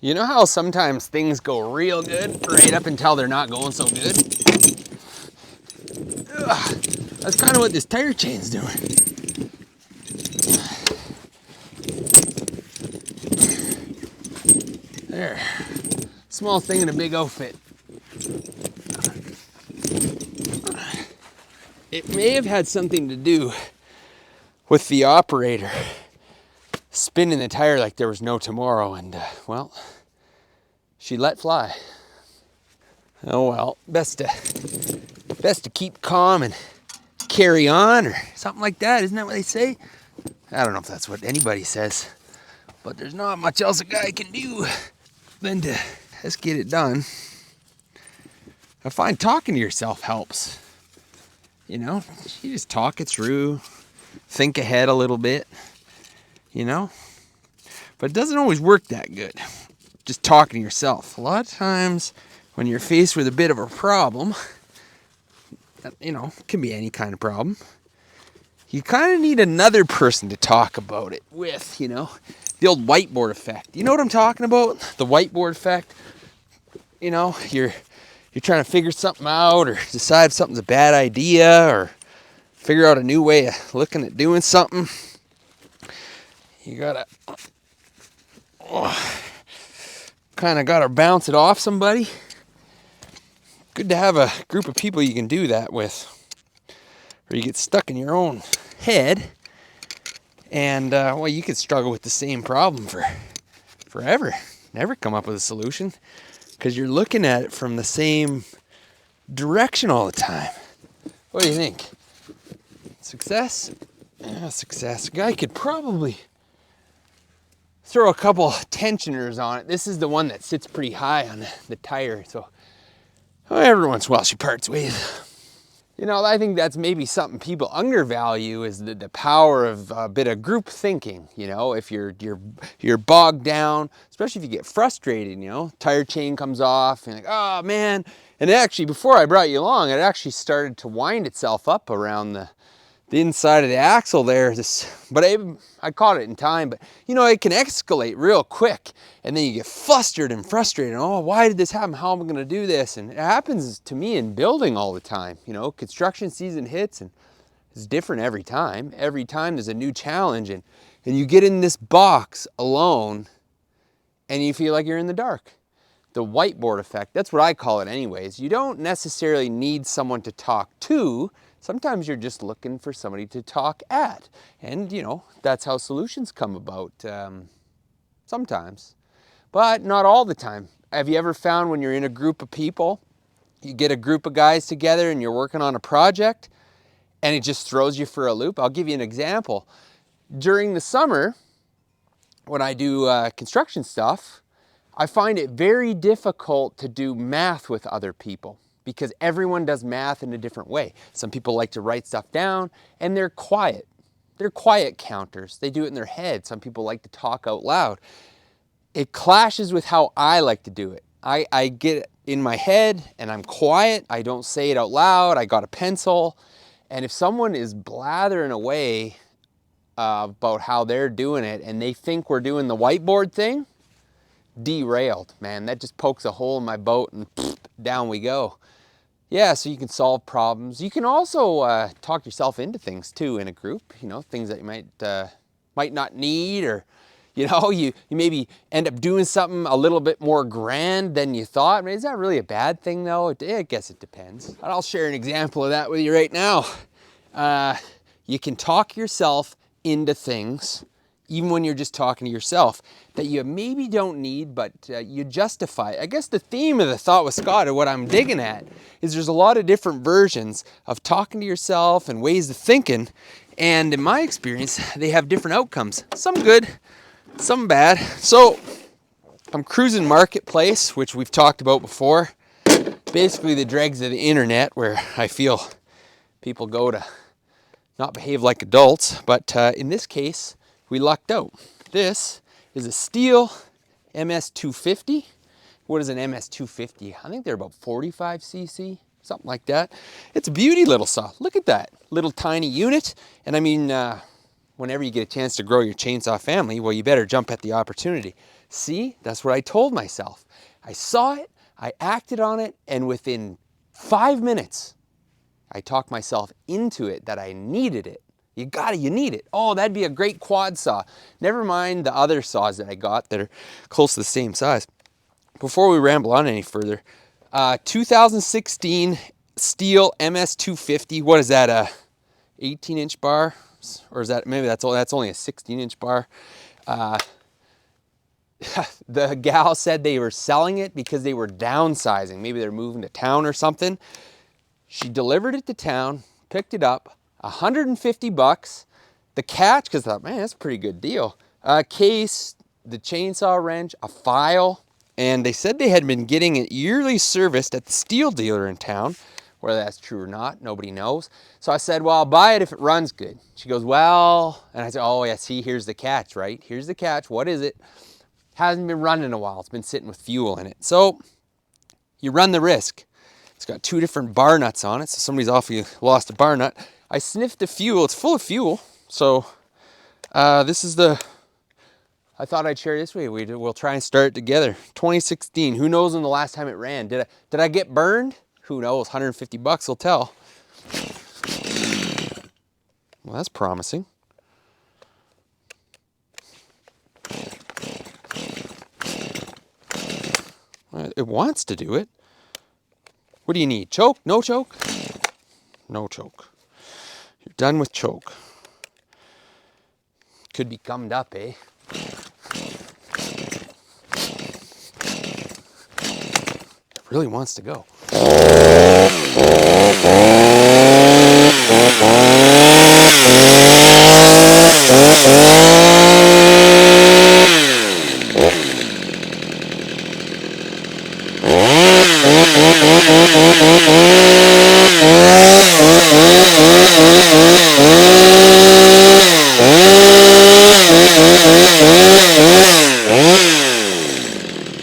You know how sometimes things go real good right up until they're not going so good? Ugh, that's kind of what this tire chain's doing. There. Small thing in a big outfit. It may have had something to do with the operator spinning the tire like there was no tomorrow, and well, she let fly. Oh well, best to keep calm and carry on, or something like that. Isn't that what they say? I don't know if that's what anybody says, but there's not much else a guy can do than to just get it done. I find talking to yourself helps. You know, you just talk it through, think ahead a little bit, you know? But it doesn't always work that good, just talking to yourself. A lot of times when you're faced with a bit of a problem, you know, it can be any kind of problem, you kind of need another person to talk about it with, you know? The old whiteboard effect. You know what I'm talking about? The whiteboard effect. You know, you're trying to figure something out, or decide if something's a bad idea, or figure out a new way of looking at doing something. You gotta kind of gotta bounce it off somebody. Good to have a group of people you can do that with, or you get stuck in your own head, and well, you could struggle with the same problem for forever, never come up with a solution, because you're looking at it from the same direction all the time. What do you think? Success? Yeah, success. A guy could probably throw a couple tensioners on it. This is the one that sits pretty high on the tire, so every once in a while she parts ways. You know, I think that's maybe something people undervalue, is the power of a bit of group thinking. You know, if you're bogged down, especially if you get frustrated, you know, tire chain comes off and you're like, oh man. And actually, before I brought you along, it actually started to wind itself up around the inside of the axle there. But I caught it in time. But you know, it can escalate real quick, and then you get flustered and frustrated. Oh, why did this happen? How am I going to do this? And it happens to me in building all the time. You know, construction season hits, and it's different every time. Every time there's a new challenge, and you get in this box alone, and you feel like you're in the dark. The whiteboard effect, that's what I call it anyways. You don't necessarily need someone to talk to. Sometimes you're just looking for somebody to talk at. And, you know, that's how solutions come about sometimes. But not all the time. Have you ever found when you're in a group of people, you get a group of guys together and you're working on a project, and it just throws you for a loop? I'll give you an example. During the summer, when I do construction stuff, I find it very difficult to do math with other people, because everyone does math in a different way. Some people like to write stuff down, and they're quiet. They're quiet counters. They do it in their head. Some people like to talk out loud. It clashes with how I like to do it. I get it in my head, and I'm quiet. I don't say it out loud. I got a pencil. And if someone is blathering away about how they're doing it, and they think we're doing the whiteboard thing, derailed, man. That just pokes a hole in my boat, and down we go. Yeah, so you can solve problems. You can also talk yourself into things too in a group. You know, things that you might not need, or you know, you maybe end up doing something a little bit more grand than you thought. I mean, is that really a bad thing though? I guess it depends. And I'll share an example of that with you right now. You can talk yourself into things, even when you're just talking to yourself, that you maybe don't need, but you justify. I guess the theme of the Thought with Scott, or what I'm digging at, is there's a lot of different versions of talking to yourself and ways of thinking, and in my experience, they have different outcomes. Some good, some bad. So I'm cruising Marketplace, which we've talked about before. Basically the dregs of the internet, where I feel people go to not behave like adults, but in this case, we lucked out. This is a Stihl MS250. What is an MS250? I think they're about 45 cc, something like that. It's a beauty little saw. Look at that little tiny unit. And I mean, whenever you get a chance to grow your chainsaw family, well, you better jump at the opportunity. See, that's what I told myself. I saw it, I acted on it, and within 5 minutes, I talked myself into it that I needed it. You need it. Oh, that'd be a great quad saw. Never mind the other saws that I got that are close to the same size. Before we ramble on any further, 2016 Stihl MS250. What is that? A 18-inch bar, or is that maybe that's only a 16-inch bar? The gal said they were selling it because they were downsizing. Maybe they're moving to town or something. She delivered it to town, picked it up, $150. The catch, because I thought, man, that's a pretty good deal. Case, the chainsaw wrench, a file, and they said they had been getting it yearly serviced at the Stihl dealer in town. Whether that's true or not, nobody knows. So I said, well, I'll buy it if it runs good. She goes, well, and I said, oh yeah, see, here's the catch, right? Here's the catch. What is it? Hasn't been running in a while. It's been sitting with fuel in it. So you run the risk. It's got 2 different bar nuts on it, so somebody's awfully lost a bar nut. I sniffed the fuel. It's full of fuel. So this is the, I thought I'd share this with you. We'll try and start it together. 2016. Who knows when the last time it ran? Did I get burned? Who knows? $150 will tell. Well, that's promising. It wants to do it. What do you need? Choke? No choke? No choke. You're done with choke. Could be gummed up, eh? It really wants to go.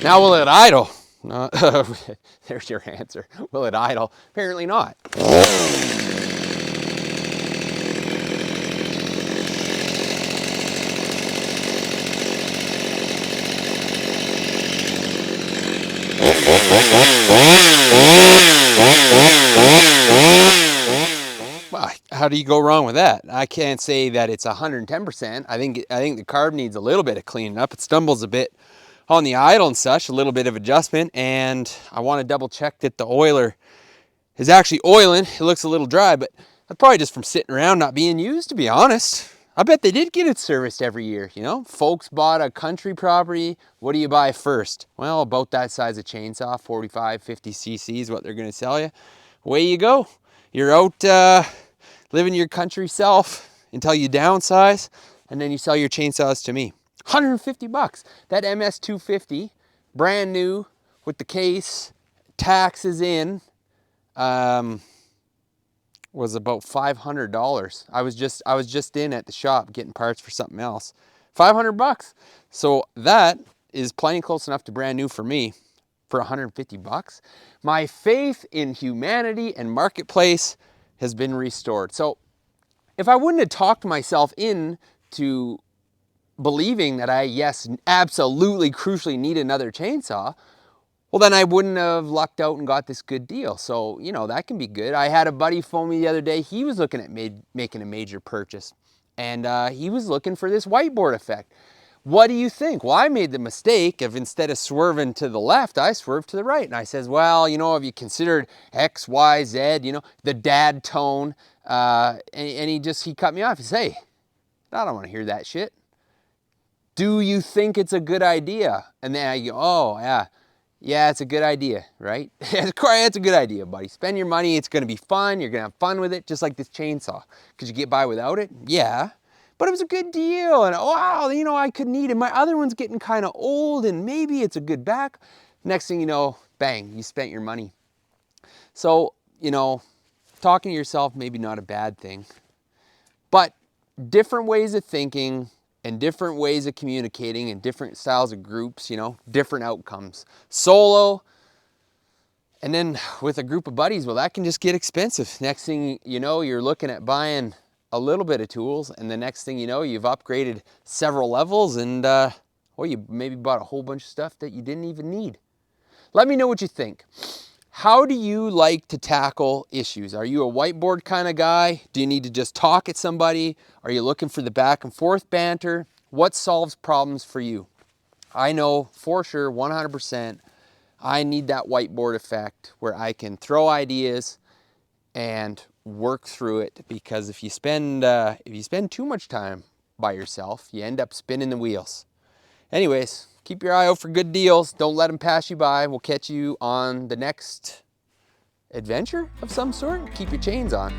Now will it idle? No, there's your answer. Will it idle? Apparently not. Well, how do you go wrong with that? I can't say that it's 110%. I think the carb needs a little bit of cleaning up. It stumbles a bit on the idle and such, a little bit of adjustment, and I want to double check that the oiler is actually oiling. It looks a little dry, but that's probably just from sitting around not being used, to be honest. I bet they did get it serviced every year, you know? Folks bought a country property. What do you buy first? Well, about that size of chainsaw, 45, 50 cc's, what they're going to sell you. Away you go. You're out living your country self until you downsize, and then you sell your chainsaws to me. $150. That MS250, brand new, with the case, taxes in, was about $500. I was just in at the shop getting parts for something else. $500. So that is plenty close enough to brand new for me for $150. My faith in humanity and marketplace has been restored. So if I wouldn't have talked myself into believing that I, yes, absolutely crucially need another chainsaw, well, then I wouldn't have lucked out and got this good deal. So, you know, that can be good. I had a buddy phone me the other day. He was looking at making a major purchase, and he was looking for this whiteboard effect. What do you think? Well, I made the mistake of, instead of swerving to the left, I swerved to the right. And I says, well, you know, have you considered X, Y, Z, you know, the dad tone? And he cut me off. He says, hey, I don't want to hear that shit. Do you think it's a good idea? And then I go, oh, yeah. Yeah, it's a good idea, right? It's a good idea, buddy. Spend your money. It's going to be fun. You're going to have fun with it, just like this chainsaw. Could you get by without it? Yeah. But it was a good deal. And wow, you know, I could need it. My other one's getting kind of old, and maybe it's a good back. Next thing you know, bang, you spent your money. So, you know, talking to yourself, maybe not a bad thing. But different ways of thinking and different ways of communicating and different styles of groups, you know, different outcomes. Solo, and then with a group of buddies, well, that can just get expensive. Next thing you know, you're looking at buying a little bit of tools, and the next thing you know, you've upgraded several levels, and well, you maybe bought a whole bunch of stuff that you didn't even need. Let me know what you think. How do you like to tackle issues? Are you a whiteboard kind of guy? Do you need to just talk at somebody? Are you looking for the back and forth banter? What solves problems for you? I know for sure, 100%, I need that whiteboard effect where I can throw ideas and work through it, because if you spend too much time by yourself, you end up spinning the wheels. Anyways, keep your eye out for good deals. Don't let them pass you by. We'll catch you on the next adventure of some sort. Keep your chains on.